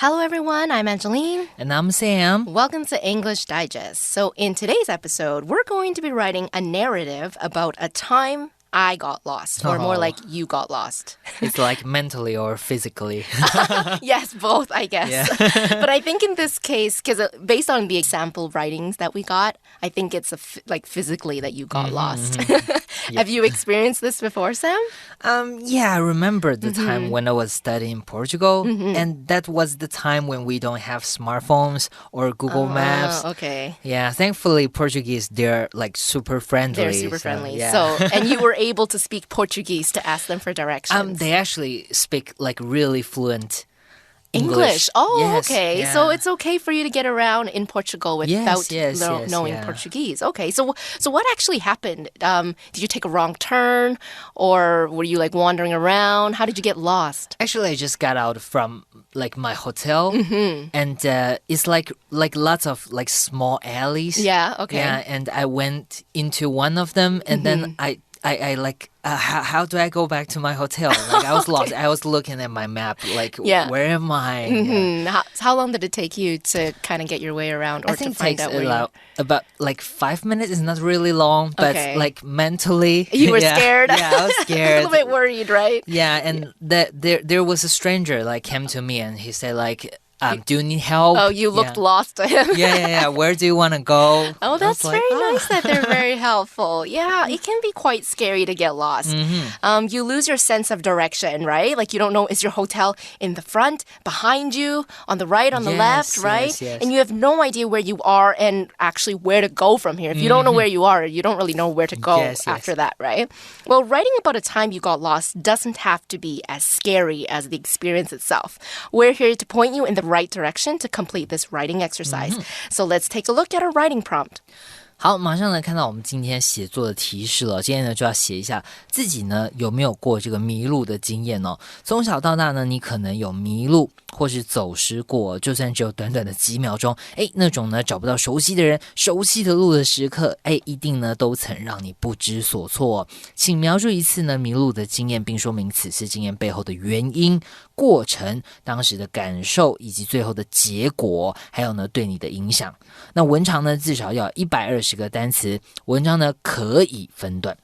Hello everyone, I'm Angeline. And I'm Sam. Welcome to English Digest. So in today's episode, we're going to be writing a narrative about a time I got lost, or more like you got lost. It's like mentally or physically. Yes, both, I guess. Yeah. But I think in this case, because based on the example writings that we got, I think it's like physically that you got lost. Have you experienced this before, Sam? Yeah, I remember the time when I was studying in Portugal, and that was the time when we don't have smartphones or Google Maps. Okay. Yeah, thankfully Portuguese, they're like super friendly. They're super friendly. Yeah. So, and you were able to speak Portuguese to ask them for directions. They actually speak like really fluent English. Oh, yes, okay. Yeah. So it's okay for you to get around in Portugal without knowing Portuguese. Okay. So what actually happened? Did you take a wrong turn, or were you like wandering around? How did you get lost? Actually, I just got out from like my hotel, and it's like lots of like small alleys. Yeah. Okay. Yeah, and I went into one of them, and then I like, how do I go back to my hotel? Like, I was lost. I was looking at my map, like, where am I? Yeah. How long did it take you to kind of get your way around, or I think to find out where you... about like 5 minutes. It's not really long, but like mentally, you were scared. Yeah, I was scared. A little bit worried, right? Yeah, and there was a stranger like came to me and he said like, do you need help? Oh, you looked lost to him. Yeah. Where do you want to go? Oh, that's very nice that they're very helpful. Yeah, it can be quite scary to get lost. You lose your sense of direction, right? Like you don't know, is your hotel in the front, behind you, on the right, on the left, right? Yes. And you have no idea where you are and actually where to go from here. If you don't know where you are, you don't really know where to go after that, right? Well, writing about a time you got lost doesn't have to be as scary as the experience itself. We're here to point you in the right direction to complete this writing exercise. So let's take a look at our writing prompt. 好，马上来看到我们今天写作的提示了。今天呢就要写一下自己呢有没有过这个迷路的经验哦。从小到大呢，你可能有迷路或是走失过，就算只有短短的几秒钟，那种呢找不到熟悉的人、熟悉的路的时刻，一定呢都曾让你不知所措。请描述一次呢迷路的经验，并说明此次经验背后的原因、过程、当时的感受以及最后的结果，还有呢对你的影响。那文长呢至少要120个单词，文章呢可以分段。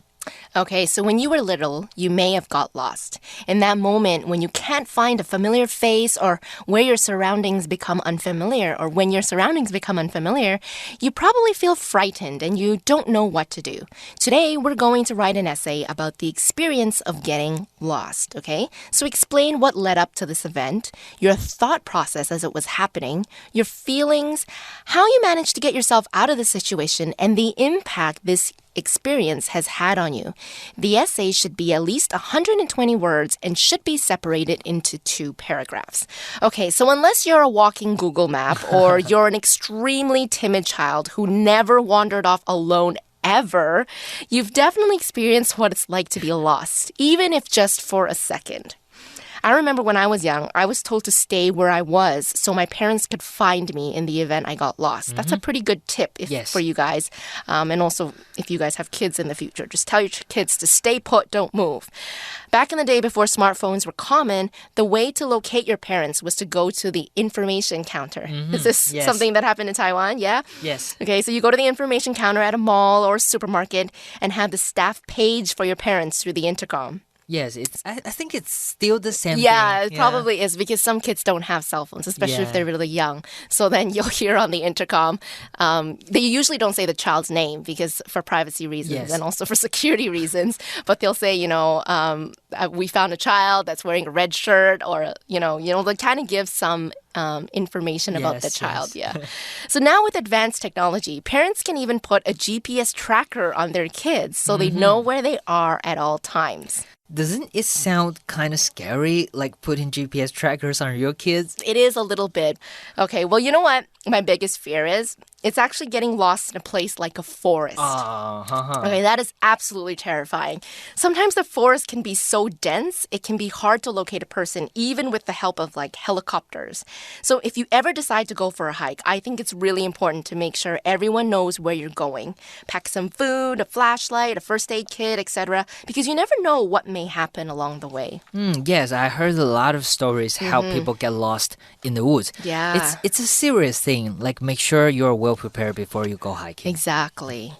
Okay, so when you were little, you may have got lost. In that moment when you can't find a familiar face, or where your surroundings become unfamiliar, or when your surroundings become unfamiliar, you probably feel frightened and you don't know what to do. Today, we're going to write an essay about the experience of getting lost, okay? So explain what led up to this event, your thought process as it was happening, your feelings, how you managed to get yourself out of the situation, and the impact this experience has had on you. The essay should be at least 120 words and should be separated into 2 paragraphs. Okay, so unless you're a walking Google map or you're an extremely timid child who never wandered off alone ever, you've definitely experienced what it's like to be lost, even if just for a second. I remember when I was young, I was told to stay where I was so my parents could find me in the event I got lost. That's a pretty good tip for you guys. And also, if you guys have kids in the future, just tell your kids to stay put, don't move. Back in the day before smartphones were common, the way to locate your parents was to go to the information counter. Is this something that happened in Taiwan? Yeah? Yes. Okay, so you go to the information counter at a mall or a supermarket and have the staff page for your parents through the intercom. Yes, I think it's still the same thing. Yeah, it probably is, because some kids don't have cell phones, especially if they're really young. So then you'll hear on the intercom, they usually don't say the child's name because for privacy reasons and also for security reasons. But they'll say, we found a child that's wearing a red shirt, or, they kind of give some information about the child. So now with advanced technology, parents can even put a GPS tracker on their kids so they know where they are at all times. Doesn't it sound kind of scary, like putting GPS trackers on your kids? It is a little bit. Okay, well, you know what my biggest fear is It's actually getting lost in a place like a forest. Okay, that is absolutely terrifying. Sometimes the forest can be so dense, it can be hard to locate a person, even with the help of like helicopters. So if you ever decide to go for a hike, I think it's really important to make sure everyone knows where you're going. Pack some food, a flashlight, a first aid kit, etc. Because you never know what may happen along the way. Yes, I heard a lot of stories how people get lost in the woods. Yeah. It's a serious thing. Like, make sure you're well prepared before you go hiking. Exactly.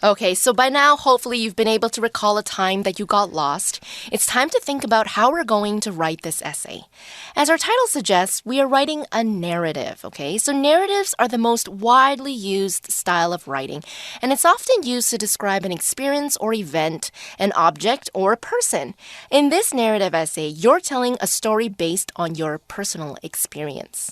Okay, so by now, hopefully you've been able to recall a time that you got lost. It's time to think about how we're going to write this essay. As our title suggests, we are writing a narrative, okay? So narratives are the most widely used style of writing, and it's often used to describe an experience or event, an object, or a person. In this narrative essay, you're telling a story based on your personal experience.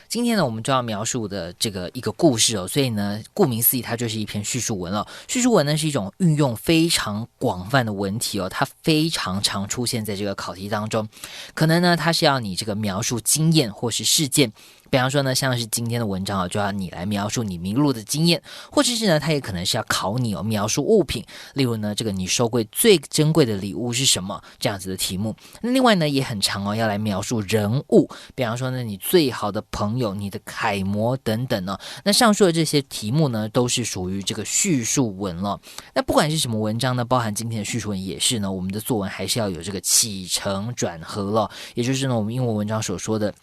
今天呢，我们就要描述的这个一个故事哦，所以呢，顾名思义，它就是一篇叙述文了。叙述文呢是一种运用非常广泛的文体哦，它非常常出现在这个考题当中。可能呢，它是要你这个描述经验或是事件。比方说呢，像是今天的文章就要你来描述你迷路的经验，或者是呢，它也可能是要考你描述物品，例如呢，这个你收过最珍贵的礼物是什么这样子的题目。那另外呢，也很常要来描述人物，比方说呢，你最好的朋友、你的楷模等等呢。那上述的这些题目呢，都是属于这个叙述文了。那不管是什么文章呢，包含今天的叙述文也是呢，我们的作文还是要有这个起承转合了，也就是呢，我们英文文章所说的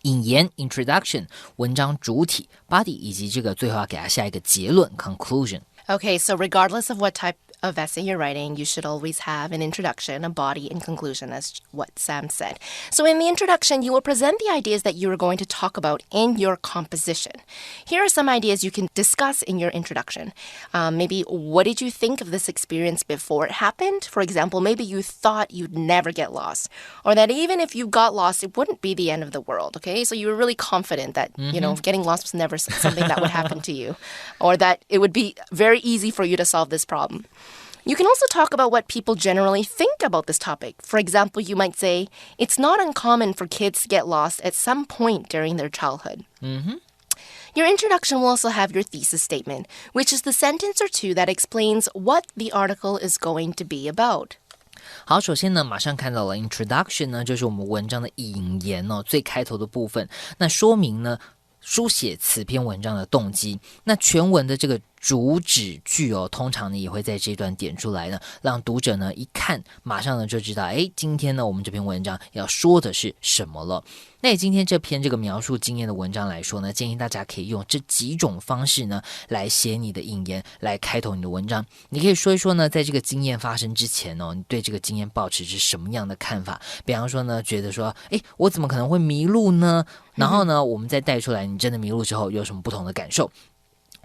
引言 introduction 文章主体 body 以及这个最后要给它下一个结论 conclusion. Okay, so regardless of what type of essay you're writing, you should always have an introduction, a body, and conclusion, as what Sam said. So in the introduction, you will present the ideas that you are going to talk about in your composition. Here are some ideas you can discuss in your introduction. Maybe, what did you think of this experience before it happened? For example, maybe you thought you'd never get lost, or that even if you got lost, it wouldn't be the end of the world, okay? So you were really confident that, you know, getting lost was never something that would happen to you, or that it would be very easy for you to solve this problem. You can also talk about what people generally think about this topic. For example, you might say, it's not uncommon for kids to get lost at some point during their childhood. Your introduction will also have your thesis statement, which is the sentence or two that explains what the article is going to be about. 好，首先呢，马上看到了 introduction 呢，就是我们文章的引言哦，最开头的部分。那说明呢，书写此篇文章的动机。那全文的这个主旨句哦，通常呢也会在这段点出来呢，让读者呢一看，马上呢就知道，哎，今天呢我们这篇文章要说的是什么了。那今天这篇这个描述经验的文章来说呢，建议大家可以用这几种方式呢来写你的引言，来开头你的文章。你可以说一说呢，在这个经验发生之前哦，你对这个经验抱持是什么样的看法？比方说呢，觉得说，哎，我怎么可能会迷路呢？然后呢，我们再带出来，你真的迷路之后有什么不同的感受？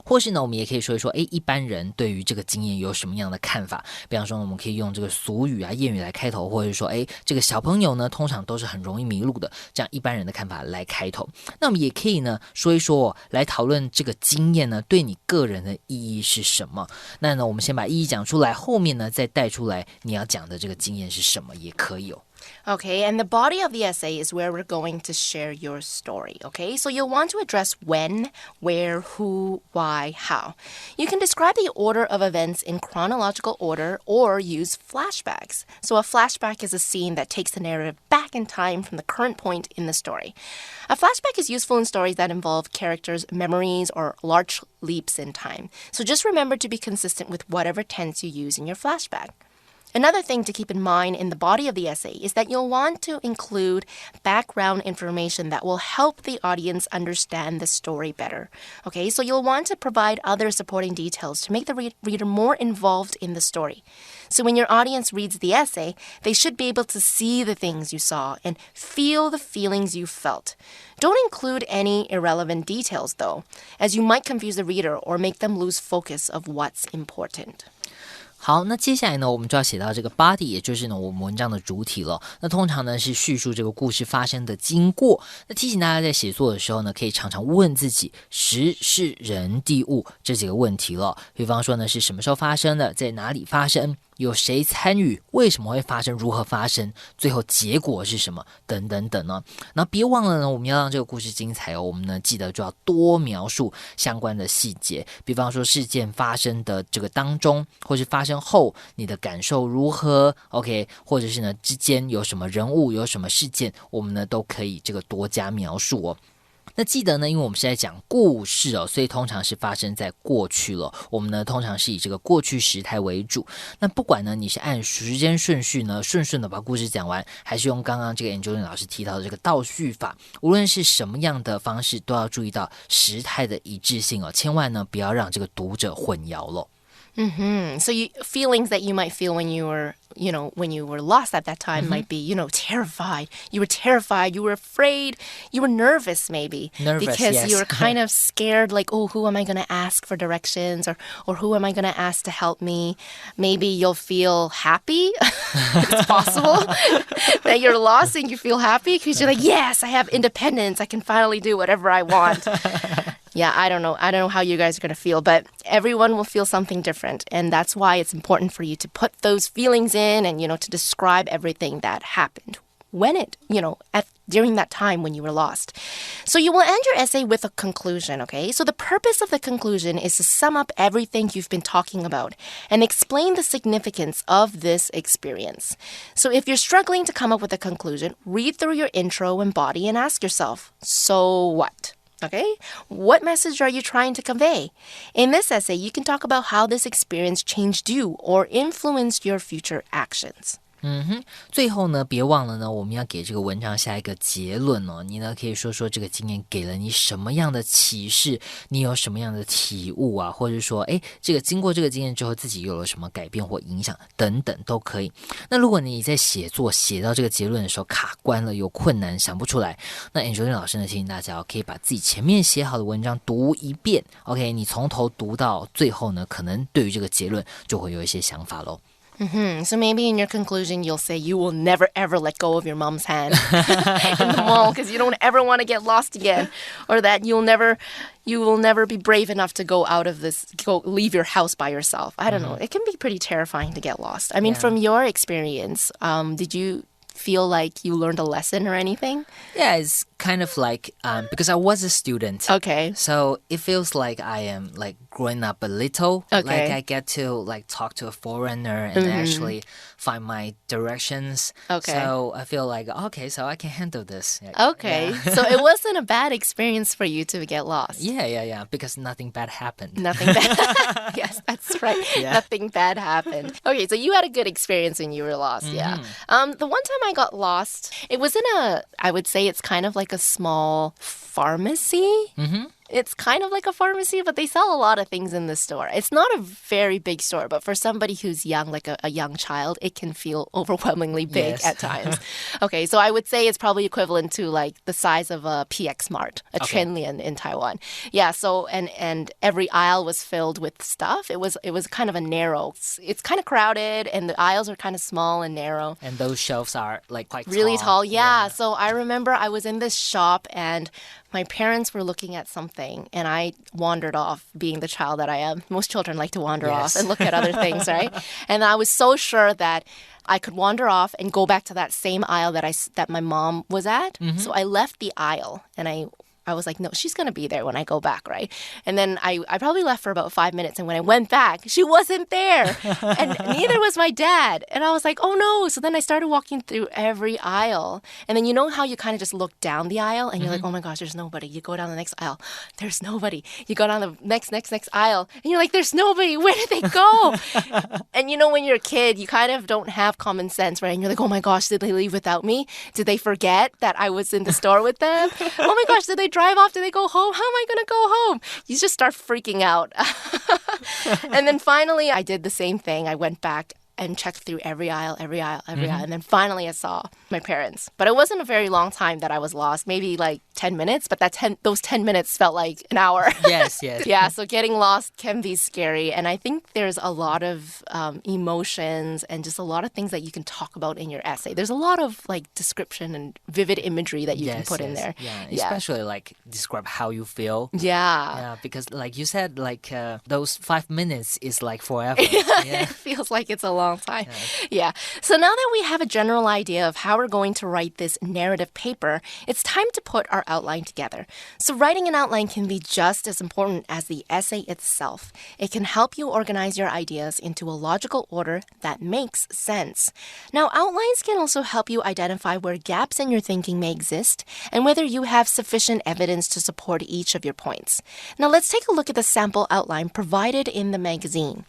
或是呢，我们也可以说一说，一般人对于这个经验有什么样的看法？比方说，我们可以用这个俗语啊、谚语来开头，或者说，这个小朋友呢，通常都是很容易迷路的，这样一般人的看法来开头。那我们也可以呢，说一说，来讨论这个经验呢，对你个人的意义是什么？那呢，我们先把意义讲出来，后面呢，再带出来你要讲的这个经验是什么，也可以哦。Okay, and the body of the essay is where we're going to share your story, okay? So you'll want to address when, where, who, why, how. You can describe the order of events in chronological order or use flashbacks. So a flashback is a scene that takes the narrative back in time from the current point in the story. A flashback is useful in stories that involve characters' memories or large leaps in time. So just remember to be consistent with whatever tense you use in your flashback. Another thing to keep in mind in the body of the essay is that you'll want to include background information that will help the audience understand the story better. Okay, so you'll want to provide other supporting details to make the reader more involved in the story. So when your audience reads the essay, they should be able to see the things you saw and feel the feelings you felt. Don't include any irrelevant details, though, as you might confuse the reader or make them lose focus of what's important. 好，那接下来呢，我们就要写到这个 body， 也就是呢我们文章的主体了。那通常呢是叙述这个故事发生的经过。那提醒大家在写作的时候呢，可以常常问自己时事人地物这几个问题了。比方说呢，是什么时候发生的，在哪里发生，有谁参与，为什么会发生，如何发生，最后结果是什么，等等等呢。然后别忘了呢，我们要让这个故事精彩我们呢记得就要多描述相关的细节，比方说事件发生的这个当中，或是发生后你的感受如何 OK， 或者是呢之间有什么人物，有什么事件，我们呢都可以这个多加描述那记得呢，因为我们是在讲故事所以通常是发生在过去了。我们呢通常是以这个过去时态为主。那不管呢你是按时间顺序呢顺顺的把故事讲完，还是用刚刚这个 Angeline 老师提到的这个倒叙法，无论是什么样的方式，都要注意到时态的一致性千万呢不要让这个读者混淆了。So feelings that you might feel when you were, when you were lost at that time might be, terrified. You were terrified. You were afraid. You were nervous, maybe. Because yes. you were kind of scared, like, oh, who am I going to ask for directions? Or who am I going to ask to help me? Maybe you'll feel happy. It's possible that you're lost and you feel happy because you're like, yes, I have independence. I can finally do whatever I want. Yeah, I don't know how you guys are going to feel, but everyone will feel something different. And that's why it's important for you to put those feelings in and, to describe everything that happened during that time when you were lost. So you will end your essay with a conclusion, okay? So the purpose of the conclusion is to sum up everything you've been talking about and explain the significance of this experience. So if you're struggling to come up with a conclusion, read through your intro and body and ask yourself, so what? Okay, what message are you trying to convey? In this essay, you can talk about how this experience changed you or influenced your future actions. 最后呢别忘了呢我们要给这个文章下一个结论你呢可以说说这个经验给了你什么样的启示，你有什么样的体悟或者说这个经过这个经验之后自己有了什么改变或影响等等都可以。那如果你在写作写到这个结论的时候卡关了，有困难想不出来，那 Angeline 老师呢提醒大家可以把自己前面写好的文章读一遍 OK， 你从头读到最后呢可能对于这个结论就会有一些想法咯。So maybe in your conclusion, you'll say you will never, ever let go of your mom's hand in the mall because you don't ever want to get lost again. Or that you will never be brave enough to leave your house by yourself. I don't know. It can be pretty terrifying to get lost. I mean, from your experience, did you feel like you learned a lesson or anything? Yeah, it's kind of like because I was a student. Okay. So it feels like I am like growing up a little. Okay. Like I get to like talk to a foreigner and actually find my directions. Okay. So I feel like, okay, so I can handle this. Okay. Yeah. So it wasn't a bad experience for you to get lost. Yeah. Because nothing bad happened. Nothing bad. Yes, that's right. Yeah. Nothing bad happened. Okay, so you had a good experience when you were lost. Yeah. The one time I got lost, it was I would say it's kind of like a small pharmacy. It's kind of like a pharmacy, but they sell a lot of things in the store. It's not a very big store, but for somebody who's young, like a young child, it can feel overwhelmingly big at times. Okay, so I would say it's probably equivalent to like the size of a PX Mart, a Trenlian in Taiwan. Yeah, so and every aisle was filled with stuff. It was kind of a narrow. It's kind of crowded, and the aisles are kind of small and narrow. And those shelves are like quite really tall. Yeah. So I remember I was in this shop and my parents were looking at something and I wandered off, being the child that I am. Most children like to wander off and look at other things, right? And I was so sure that I could wander off and go back to that same aisle that my mom was at. So I left the aisle and I was like, no, she's going to be there when I go back, right? And then I probably left for about 5 minutes. And when I went back, she wasn't there. And neither was my dad. And I was like, oh, no. So then I started walking through every aisle. And then you know how you kind of just look down the aisle? And you're like, oh, my gosh, there's nobody. You go down the next aisle. There's nobody. You go down the next aisle. And you're like, there's nobody. Where did they go? And you know, when you're a kid, you kind of don't have common sense, right? And you're like, oh, my gosh, did they leave without me? Did they forget that I was in the store with them? Oh, my gosh, did they drive off? Did they go home? How am I going to go home? You just start freaking out. And then finally, I did the same thing. I went back and checked through every aisle. And then finally I saw my parents. But it wasn't a very long time that I was lost. Maybe like 10 minutes, but those 10 minutes felt like an hour. Yes. Yeah, so getting lost can be scary. And I think there's a lot of emotions and just a lot of things that you can talk about in your essay. There's a lot of like description and vivid imagery that you can put in there. Yeah, especially like describe how you feel. Yeah, because like you said, like those 5 minutes is like forever. It feels like it's a long time. Yeah. So now that we have a general idea of how we're going to write this narrative paper, it's time to put our outline together. So writing an outline can be just as important as the essay itself. It can help you organize your ideas into a logical order that makes sense. Now, outlines can also help you identify where gaps in your thinking may exist and whether you have sufficient evidence to support each of your points. Now, let's take a look at the sample outline provided in the magazine.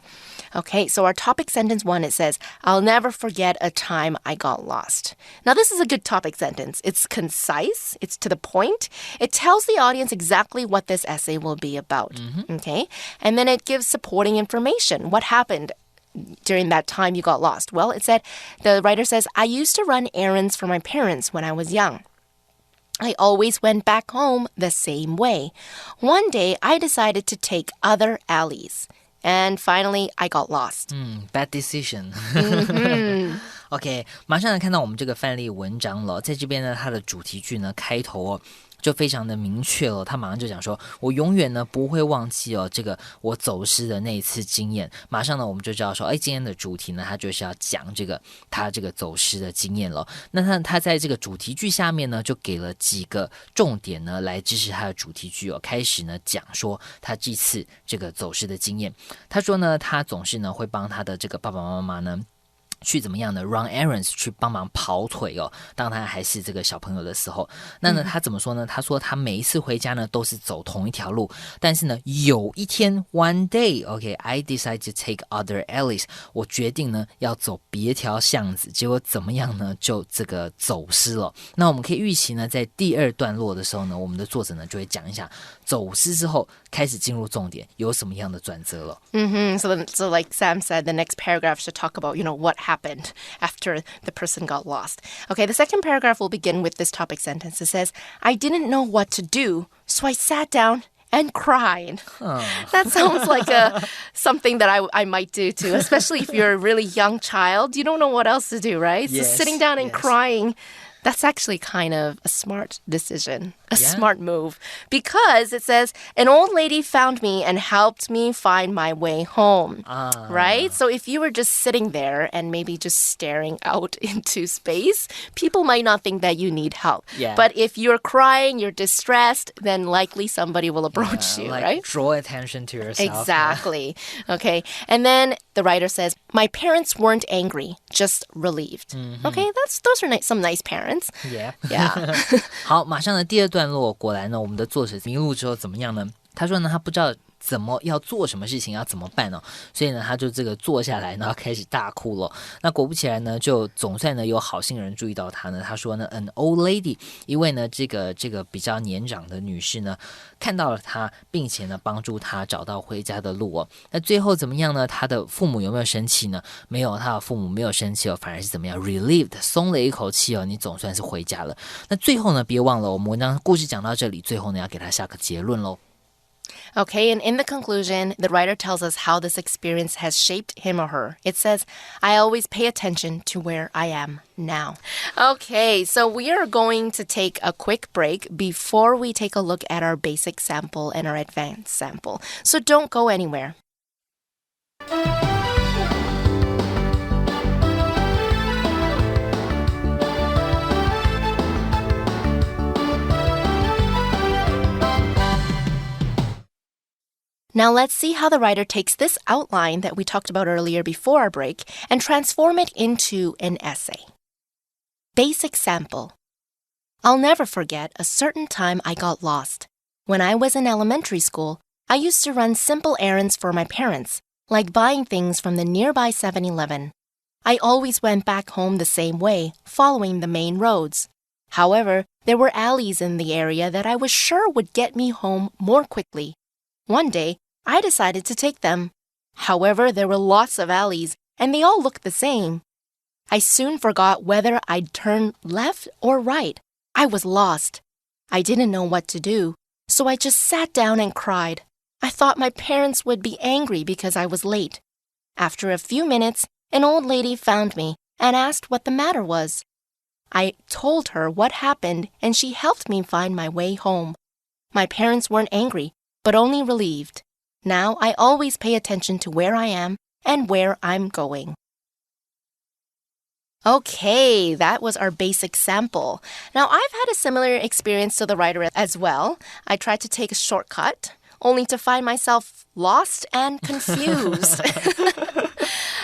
Okay, so our topic sentence 1, it says, I'll never forget a time I got lost. Now, this is a good topic sentence. It's concise. It's to the point. It tells the audience exactly what this essay will be about. Okay, and then it gives supporting information. What happened during that time you got lost? Well, the writer says, I used to run errands for my parents when I was young. I always went back home the same way. One day, I decided to take other alleys. And finally, I got lost. Bad decision. OK， 马上来看到我们这个范例文章了。在这边呢，它的主题句呢，开头就非常的明确了，他马上就讲说，我永远呢不会忘记这个我走失的那一次经验。马上呢，我们就知道说，今天的主题呢，他就是要讲他这个走失的经验了。那他在这个主题句下面呢，就给了几个重点呢，来支持他的主题句开始呢讲说他这次这个走失的经验。他说呢，他总是呢会帮他的这个爸爸妈妈呢。去怎么样呢 run errands 去帮忙跑腿当他还是这个小朋友的时候，那呢他怎么说呢？他说他每一次回家呢都是走同一条路，但是呢有一天 one day I decide to take other alleys 我决定呢要走别条巷子，结果怎么样呢？就这个走失了。那我们可以预期呢在第二段落的时候呢，我们的作者呢就会讲一下走失之后开始进入重点有什么样的转折了。So like Sam said, the next paragraph should talk about, what happened after the person got lost. Okay, the second paragraph will begin with this topic sentence. It says, I didn't know what to do, so I sat down and cried. That sounds like something that I might do too, especially if you're a really young child. You don't know what else to do, right? Yes, so sitting down and crying, that's actually kind of a smart decision, a smart move, because it says, an old lady found me and helped me find my way home, right? So if you were just sitting there and maybe just staring out into space, people might not think that you need help. Yeah. But if you're crying, you're distressed, then likely somebody will approach you, like right? Draw attention to yourself. Exactly. Okay. And then the writer says, my parents weren't angry, just relieved. Okay, those are some nice parents. Yeah. 好，马上呢第二段落，果然呢我们的作者迷路之后怎么样呢？他说呢他不知道怎么要做什么事情要怎么办所以呢他就这个坐下来然后开始大哭了。那果不其然呢就总算呢有好心人注意到他呢，他说呢 an old lady 一位呢这个比较年长的女士呢看到了他，并且呢帮助他找到回家的路那最后怎么样呢？他的父母有没有生气呢？没有，他的父母没有生气反而是怎么样 relieved 松了一口气你总算是回家了。那最后呢别忘了我们文章故事讲到这里，最后呢要给他下个结论咯。Okay, and in the conclusion, the writer tells us how this experience has shaped him or her. It says, I always pay attention to where I am now. Okay, so we are going to take a quick break before we take a look at our basic sample and our advanced sample. So don't go anywhere. Now let's see how the writer takes this outline that we talked about earlier before our break and transform it into an essay. Basic sample. I'll never forget a certain time I got lost. When I was in elementary school, I used to run simple errands for my parents, like buying things from the nearby 7-Eleven. I always went back home the same way, following the main roads. However, there were alleys in the area that I was sure would get me home more quickly. One day, I decided to take them. However, there were lots of alleys, and they all looked the same. I soon forgot whether I'd turn left or right. I was lost. I didn't know what to do, so I just sat down and cried. I thought my parents would be angry because I was late. After a few minutes, an old lady found me and asked what the matter was. I told her what happened, and she helped me find my way home. My parents weren't angry, but only relieved. Now I always pay attention to where I am and where I'm going. Okay, that was our basic sample. Now, I've had a similar experience to the writer as well. I tried to take a shortcut, only to find myself lost and confused.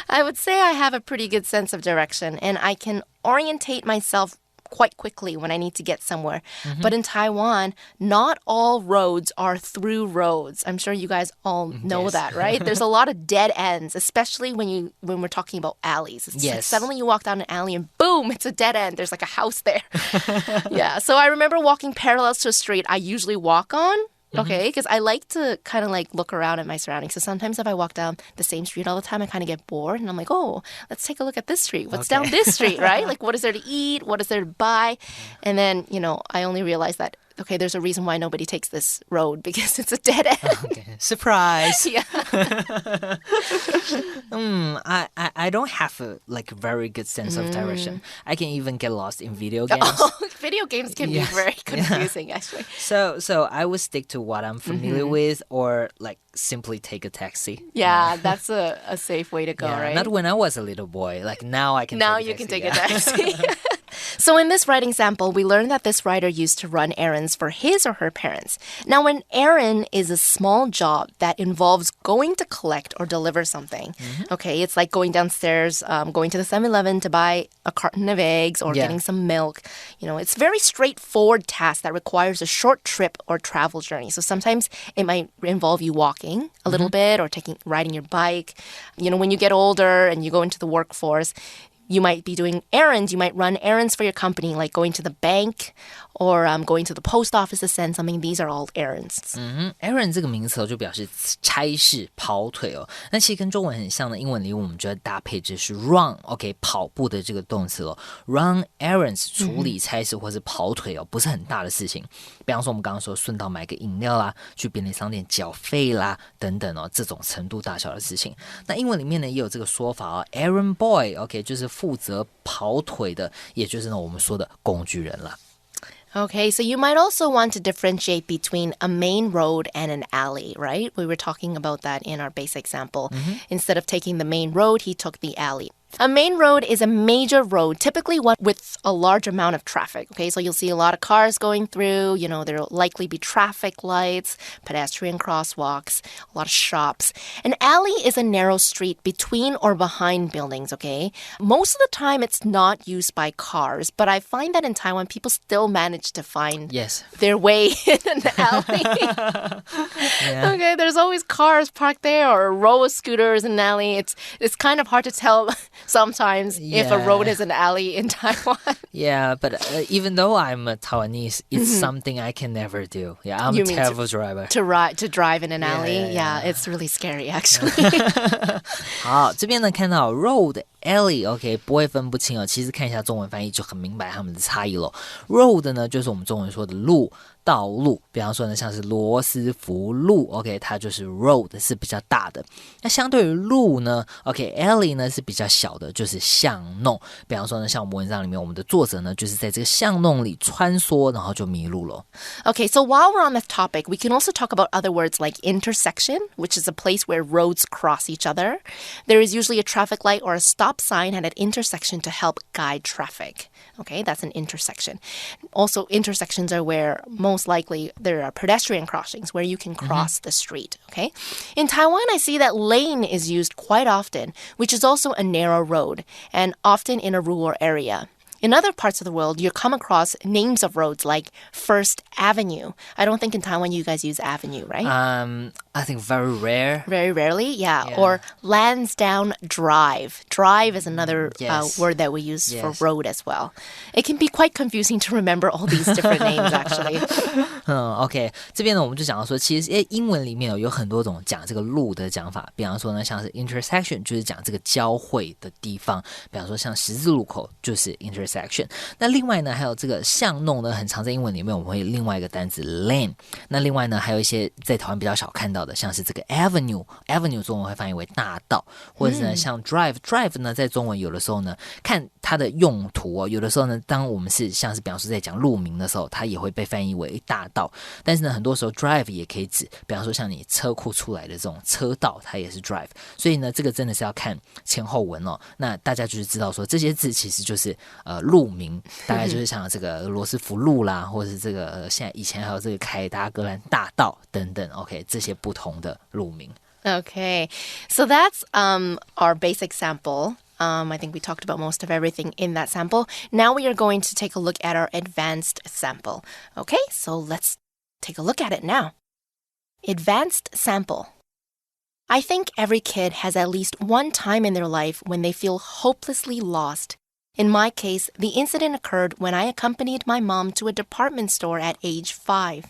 I would say I have a pretty good sense of direction, and I can orientate myself quite quickly when I need to get somewhere. But in Taiwan, not all roads are through roads. I'm sure you guys all know that, right? There's a lot of dead ends, especially when we're talking about alleys. It's like suddenly you walk down an alley and boom, it's a dead end. There's like a house there. Yeah, so I remember walking parallel to a street I usually walk on. Okay, because I like to kind of like look around at my surroundings. So sometimes if I walk down the same street all the time, I kind of get bored. And I'm like, oh, let's take a look at this street. What's down this street, right? Like, what is there to eat? What is there to buy? And then, I only realized that, okay, there's a reason why nobody takes this road because it's a dead end. Okay. Surprise. Yeah. I don't have a very good sense of direction. I can even get lost in video games. Video games can be very confusing, actually. So I would stick to what I'm familiar with, or simply take a taxi. Yeah, that's a safe way to go, right? Not when I was a little boy. Now I can. Now you can take a taxi. So in this writing sample, we learned that this writer used to run errands for his or her parents. Now, an errand is a small job that involves going to collect or deliver something. Okay, it's like going downstairs, going to the 7-Eleven to buy a carton of eggs or getting some milk. It's a very straightforward task that requires a short trip or travel journey. So sometimes it might involve you walking a little bit or riding your bike. When you get older and you go into the workforce, you might be doing errands. You might run errands for your company, like going to the bank or going to the post office to send something. These are all errands. Errand 这个名词就表示差事、跑腿哦。那其实跟中文很像的，英文里我们就要搭配就是 run，OK， 跑步的这个动词哦。Run errands 处理差事或是跑腿哦，不是很大的事情。比方说我们刚刚说顺道买个饮料啦，去便利商店缴费啦等等哦，这种程度大小的事情。那英文里面呢也有这个说法哦 ，errand boy，OK， 就是负责跑腿的，也就是呢我们说的工具人啦。Okay, so you might also want to differentiate between a main road and an alley, right? We were talking about that in our basic sample. Instead of taking the main road, he took the alley. A main road is a major road, typically one with a large amount of traffic. Okay, so you'll see a lot of cars going through. There'll likely be traffic lights, pedestrian crosswalks, a lot of shops. An alley is a narrow street between or behind buildings, okay? Most of the time, it's not used by cars, but I find that in Taiwan, people still manage to find their way in an alley. Okay, there's always cars parked there or a row of scooters in an alley. It's kind of hard to tell sometimes if a road is an alley in Taiwan. Yeah, but even though I'm a Taiwanese, it's something I can never do. Yeah, I'm a terrible driver. To drive in an alley? Yeah, it's really scary actually. 好，这边呢看到 road。Alley，OK， 不会分不清哦。其实看一下中文翻译就很明白它们的差异咯。Road 呢，就是我们中文说的路、道路。比方说呢，像是罗斯福路 ，OK， 它就是 road 是比较大的。那相对于路呢 ，OK，alley 呢是比较小的，就是巷弄。比方说呢，像我们文章里面，我们的作者呢就是在这个巷弄里穿梭，然后就迷路了。Okay, so while we're on this topic, we can also talk about other words like intersection, which is a place where roads cross each other. There is usually a traffic light or a stop sign at an intersection to help guide traffic. Okay, that's an intersection. Also, intersections are where most likely there are pedestrian crossings where you can cross the street. Okay, in Taiwan, I see that lane is used quite often, which is also a narrow road and often in a rural area. In other parts of the world, you come across names of roads like First Avenue. I don't think in Taiwan you guys use avenue, right? I think very rare. Very rarely, yeah. Or lands down drive. Drive is another word that we use for road as well. It can be quite confusing to remember all these different names, actually. OK， 这边呢我们就讲到说，其实英文里面有很多种讲这个路的讲法，比方说呢像是 intersection 就是讲这个交汇的地方，比方说像十字路口就是 intersection。那另外呢还有这个巷弄呢，很常在英文里面我们会另外一个单词 lane。那另外呢还有一些在台湾比较少看到的，像是这个 avenue 中文会翻译为大道，或者是呢像 drive 呢在中文有的时候呢看它的用途有的时候呢当我们是像是比方说在讲路名的时候，它也会被翻译为大道，但是呢很多时候 drive 也可以指比方说像你车库出来的这种车道，它也是 drive， 所以呢这个真的是要看前后文那大家就是知道说这些字其实就是路名，大概就是像这个罗斯福路啦，或者是这个现在以前还有这个凯达格兰大道等等 OK 这些不同的路名。Okay, so that's our basic sample. I think we talked about most of everything in that sample. Now we are going to take a look at our advanced sample. Okay, so let's take a look at it now. Advanced sample. I think every kid has at least one time in their life when they feel hopelessly lost. In my case, the incident occurred when I accompanied my mom to a department store at age 5.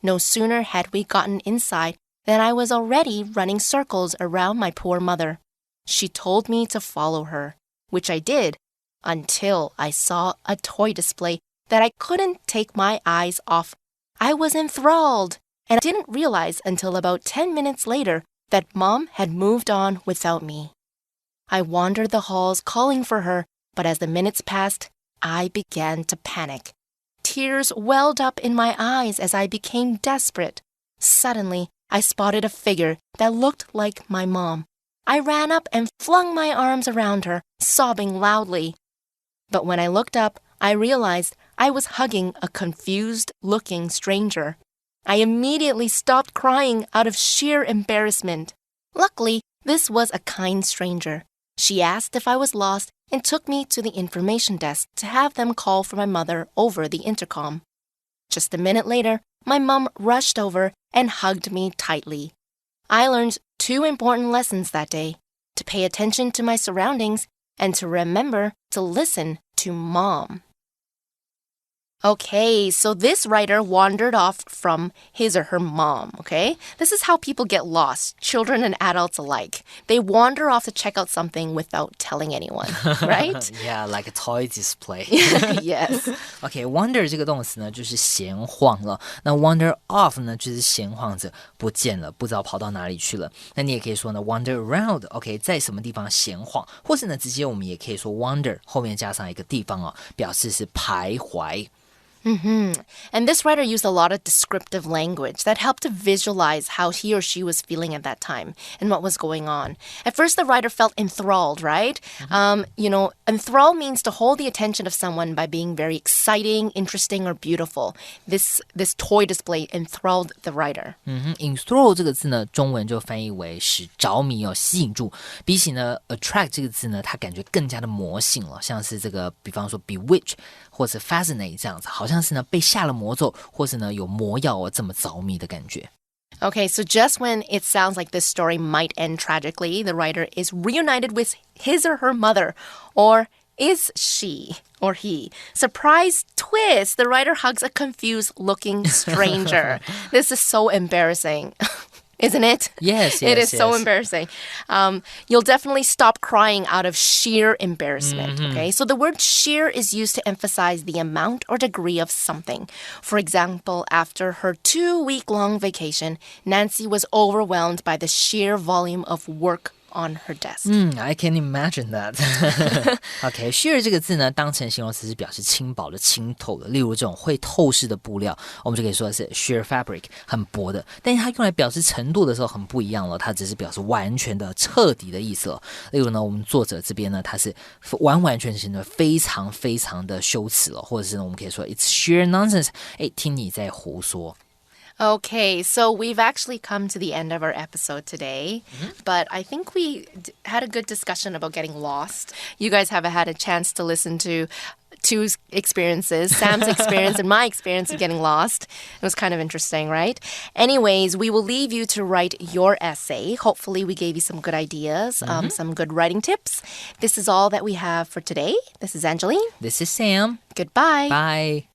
No sooner had we gotten inside than I was already running circles around my poor mother. She told me to follow her, which I did, until I saw a toy display that I couldn't take my eyes off. I was enthralled, and I didn't realize until about 10 minutes later that Mom had moved on without me. I wandered the halls calling for her, but as the minutes passed, I began to panic. Tears welled up in my eyes as I became desperate. Suddenly, I spotted a figure that looked like my mom. I ran up and flung my arms around her, sobbing loudly. But when I looked up, I realized I was hugging a confused-looking stranger. I immediately stopped crying out of sheer embarrassment. Luckily, this was a kind stranger. She asked if I was lost and took me to the information desk to have them call for my mother over the intercom. Just a minute later, my mom rushed over and hugged me tightly. I learned 2 important lessons that day: to pay attention to my surroundings and to remember to listen to Mom. Okay, so this writer wandered off from his or her mom, okay? This is how people get lost, children and adults alike. They wander off to check out something without telling anyone, right? Yeah, like a toy display. Yes. Okay, wander 这个动词呢就是闲晃了，那 wander off 呢就是闲晃着不见了，不知道跑到哪里去了。那你也可以说呢 wander around, OK， 在什么地方闲晃，或是呢直接我们也可以说 wander 后面加上一个地方表示是徘徊。And this writer used a lot of descriptive language that helped to visualize how he or she was feeling at that time and what was going on. At first, the writer felt enthralled, right? Enthrall means to hold the attention of someone by being very exciting, interesting, or beautiful. This toy display enthralled the writer. Enthrall 这个字呢，中文就翻译为使着迷吸引住。比起呢 attract 这个字呢，它感觉更加的魔性了，像是这个，比方说 bewitch 或者 fascinate 这样子，好像是呢被下了魔咒，或是呢有魔药这么着迷的感觉。Okay, so just when it sounds like this story might end tragically, the writer is reunited with his or her mother, or is she or he? Surprise twist! The writer hugs a confused-looking stranger. This is so embarrassing. Isn't it? Yes. It is so embarrassing. You'll definitely stop crying out of sheer embarrassment, okay? So the word sheer is used to emphasize the amount or degree of something. For example, after her 2-week-long vacation, Nancy was overwhelmed by the sheer volume of work on her desk. I can imagine that. Okay, sheer 这个字呢，当成形容词是表示轻薄的、清透的。例如这种会透视的布料，我们就可以说的是 sheer fabric， 很薄的。但是它用来表示程度的时候很不一样了，它只是表示完全的、彻底的意思了。例如呢，我们作者这边呢，它是完完全全的、非常非常的羞耻了，或者是呢，我们可以说 it's sheer nonsense。听你在胡说。Okay, so we've actually come to the end of our episode today, but I think we had a good discussion about getting lost. You guys have had a chance to listen to two experiences, Sam's experience and my experience of getting lost. It was kind of interesting, right? Anyways, we will leave you to write your essay. Hopefully, we gave you some good ideas, some good writing tips. This is all that we have for today. This is Angeline. This is Sam. Goodbye. Bye.